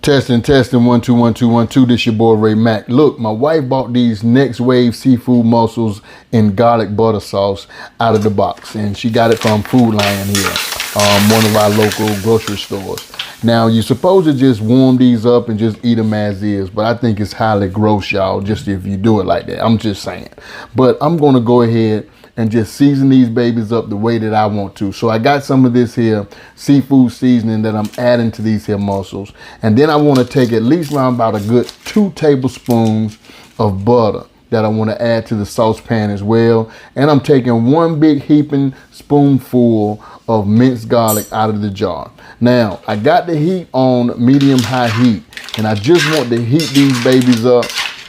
Testing, testing, 1 2 1 2 1 2. This your boy Ray Mack. Look, my wife bought these Next Wave seafood mussels in garlic butter sauce out of the box, and she got it from Food Lion here, one of our local grocery stores. Now, you're supposed to just warm these up and just eat them as is, but I think it's highly gross, y'all, just if you do it like that. I'm just saying. But I'm going to go ahead and just season these babies up the way that I want to. So I got some of this here seafood seasoning that I'm adding to these here mussels. And then I want to take at least around about a good 2 tablespoons of butter that I want to add to the saucepan as well. And I'm taking 1 big heaping spoonful of minced garlic out of the jar. Now, I got the heat on medium-high heat, and I just want to heat these babies up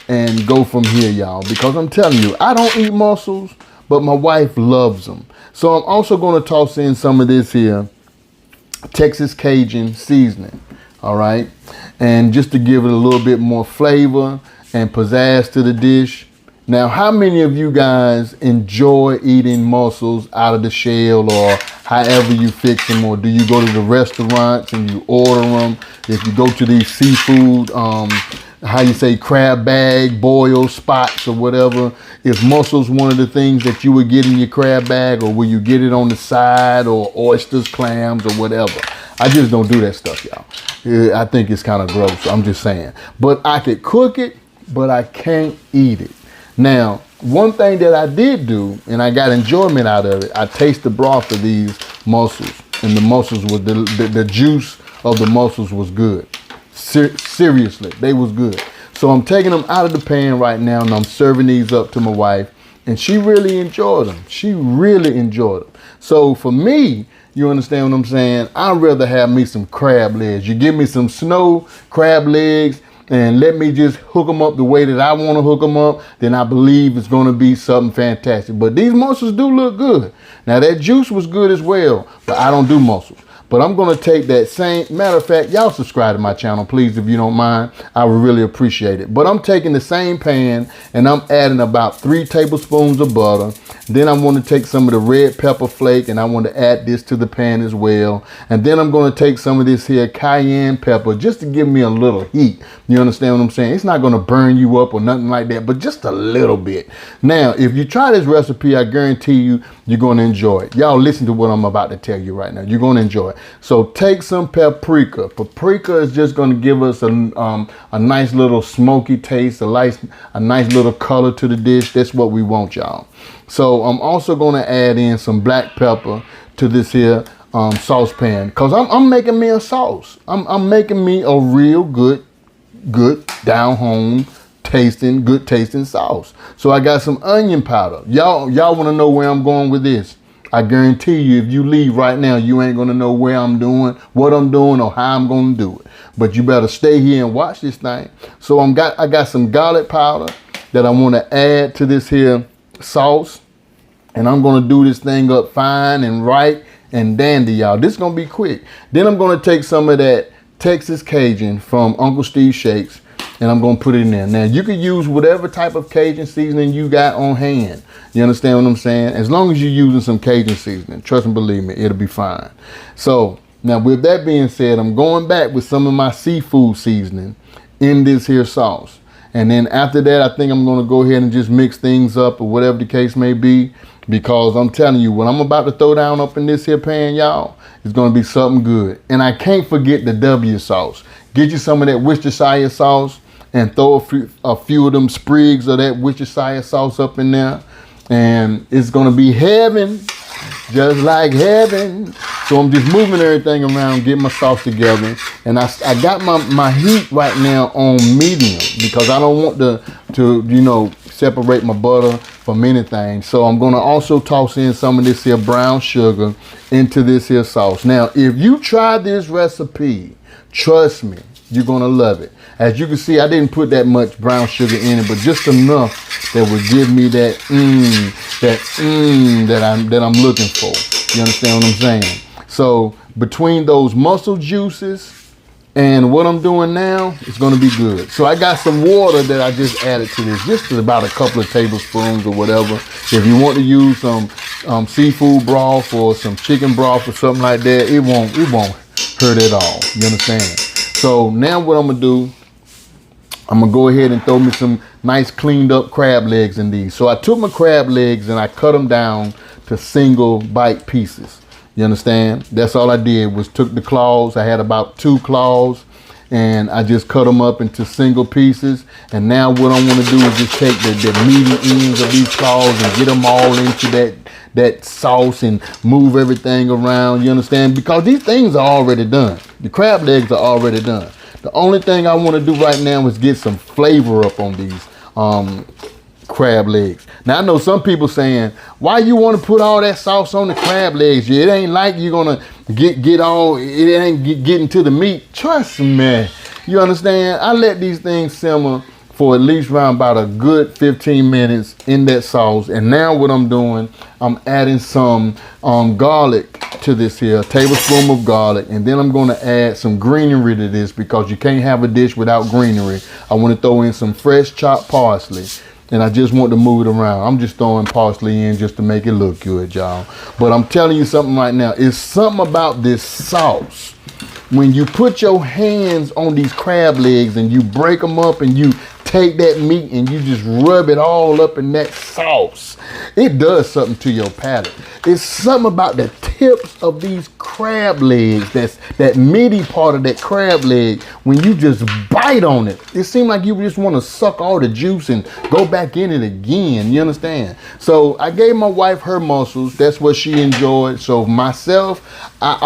and go from here, y'all, because I'm telling you, I don't eat mussels, but my wife loves them. So I'm also going to toss in some of this here Texas Cajun seasoning, all right? And just to give it a little bit more flavor and pizzazz to the dish. Now, how many of you guys enjoy eating mussels out of the shell, or however you fix them? Or do you go to the restaurants and you order them? If you go to these seafood, how you say, crab bag, boil spots or whatever, is mussels one of the things that you would get in your crab bag, or will you get it on the side, or oysters, clams, or whatever? I just don't do that stuff, y'all. I think it's kind of gross, I'm just saying. But I could cook it, but I can't eat it. Now, one thing that I did do, and I got enjoyment out of it, I taste the broth of these mussels, and the mussels was the juice of the mussels was good. Seriously, they was good. So I'm taking them out of the pan right now, and I'm serving these up to my wife, and she really enjoyed them. She really enjoyed them. So for me, you understand what I'm saying? I'd rather have me some crab legs. You give me some snow crab legs, and let me just hook them up the way that I want to hook them up, then I believe it's going to be something fantastic. But these mussels do look good. Now, that juice was good as well, but I don't do mussels. But I'm going to take that same, matter of fact, y'all subscribe to my channel, please, if you don't mind. I would really appreciate it. But I'm taking the same pan, and I'm adding about 3 tablespoons of butter. Then I want to take some of the red pepper flake, and I want to add this to the pan as well. And then I'm going to take some of this here cayenne pepper just to give me a little heat. You understand what I'm saying? It's not going to burn you up or nothing like that, but just a little bit. Now, if you try this recipe, I guarantee you, you're going to enjoy it. Y'all listen to what I'm about to tell you right now. You're going to enjoy it. So take some paprika. Paprika is just going to give us a nice little smoky taste, a nice little color to the dish. That's what we want, y'all. So I'm also going to add in some black pepper to this here saucepan, because I'm making me a sauce. I'm making me a real good down home tasting, good tasting sauce. So I got some onion powder. Y'all want to know where I'm going with this? I guarantee you, if you leave right now, you ain't going to know where I'm doing, what I'm doing, or how I'm going to do it. But you better stay here and watch this thing. So I got some garlic powder that I want to add to this here sauce. And I'm going to do this thing up fine and right and dandy, y'all. This is going to be quick. Then I'm going to take some of that Texas Cajun from Uncle Steve Shakes, and I'm going to put it in there. Now, you can use whatever type of Cajun seasoning you got on hand. You understand what I'm saying? As long as you're using some Cajun seasoning, trust and believe me, it'll be fine. So, now with that being said, I'm going back with some of my seafood seasoning in this here sauce. And then after that, I think I'm going to go ahead and just mix things up, or whatever the case may be, because I'm telling you, what I'm about to throw down up in this here pan, y'all, is going to be something good. And I can't forget the W sauce. Get you some of that Worcestershire sauce and throw a few of them sprigs of that Worcestershire sauce up in there. And it's going to be heaven, just like heaven. So I'm just moving everything around, getting my sauce together. And I got my heat right now on medium, because I don't want to you know, separate my butter from anything. So I'm going to also toss in some of this here brown sugar into this here sauce. Now, if you try this recipe, trust me, you're going to love it. As you can see, I didn't put that much brown sugar in it, but just enough that would give me that that I'm looking for. You understand what I'm saying? So between those mussel juices and what I'm doing now, it's going to be good. So I got some water that I just added to this, just about a couple of tablespoons or whatever. If you want to use some seafood broth or some chicken broth or something like that, it won't hurt at all. You understand? So now what I'm gonna do, I'm gonna go ahead and throw me some nice cleaned up crab legs in these. So I took my crab legs and I cut them down to single bite pieces. You understand? That's all I did was took the claws. I had about 2 claws and I just cut them up into single pieces. And now what I want to do is just take the meaty ends of these claws and get them all into that sauce and move everything around. You understand? Because these things are already done. The crab legs are already done. The only thing I want to do right now is get some flavor up on these crab legs. Now I know some people saying, why you want to put all that sauce on the crab legs? It ain't like you're gonna get all, it ain't getting to the meat. Trust me, you understand? I let these things simmer for at least around about a good 15 minutes in that sauce. And now what I'm doing, I'm adding some garlic to this here, a tablespoon of garlic, and then I'm going to add some greenery to this because you can't have a dish without greenery. I want to throw in some fresh chopped parsley, and I just want to move it around. I'm just throwing parsley in just to make it look good, y'all. But I'm telling you something right now. It's something about this sauce. When you put your hands on these crab legs and you break them up and you take that meat and you just rub it all up in that sauce, it does something to your palate. It's something about the tips of these crab legs, that meaty part of that crab leg, when you just bite on it, it seems like you just want to suck all the juice and go back in it again. You understand? So I gave my wife her mussels. That's what she enjoyed. So myself, I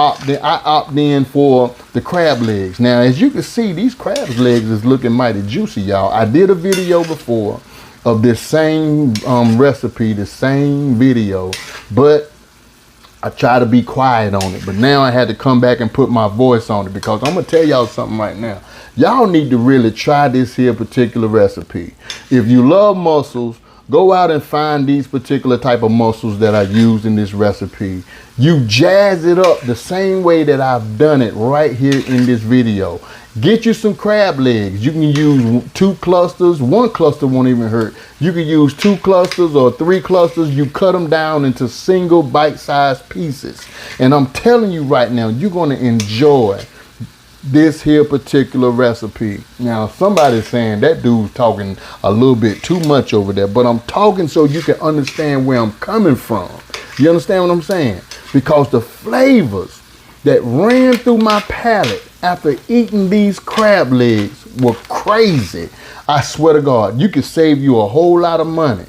opt in for the crab legs. Now, as you can see, these crab legs is looking mighty juicy, y'all. I did a video before of this same recipe, the same video, but I try to be quiet on it. But now I had to come back and put my voice on it because I'm gonna tell y'all something right now. Y'all need to really try this here particular recipe. If you love mussels, go out and find these particular type of mussels that I used in this recipe. You jazz it up the same way that I've done it right here in this video. Get you some crab legs. You can use 2 clusters. 1 cluster won't even hurt. You can use 2 clusters or 3 clusters. You cut them down into single bite-sized pieces. And I'm telling you right now, you're going to enjoy this here particular recipe. Now, somebody's saying that dude's talking a little bit too much over there, but I'm talking so you can understand where I'm coming from. You understand what I'm saying? Because the flavors that ran through my palate after eating these crab legs were crazy. I swear to God, you could save you a whole lot of money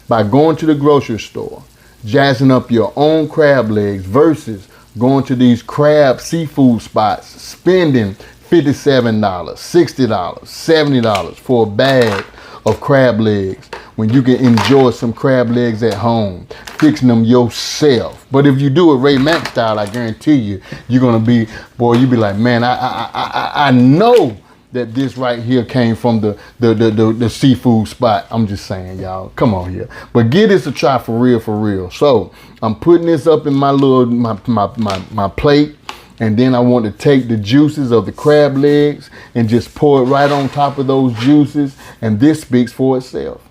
by going to the grocery store, jazzing up your own crab legs versus going to these crab seafood spots, spending $57, $60, $70 for a bag of crab legs when you can enjoy some crab legs at home, fixing them yourself. But if you do it Ray Mack style, I guarantee you, you're gonna be, boy, you be like, man, I know that this right here came from the seafood spot. I'm just saying, y'all, come on here. But give this a try for real, for real. So I'm putting this up in my little, my plate. And then I want to take the juices of the crab legs and just pour it right on top of those juices. And this speaks for itself.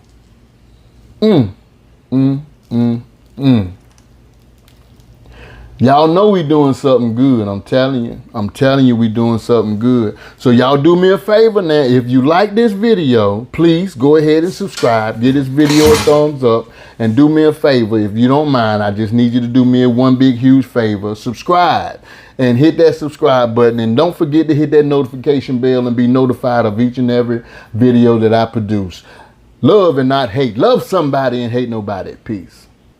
Y'all know we doing something good. I'm telling you we doing something good. So y'all do me a favor now. If you like this video, please go ahead and subscribe. Give this video a thumbs up and do me a favor. If you don't mind, I just need you to do me a one big huge favor. Subscribe and hit that subscribe button. And don't forget to hit that notification bell and be notified of each and every video that I produce. Love and not hate. Love somebody and hate nobody. Peace.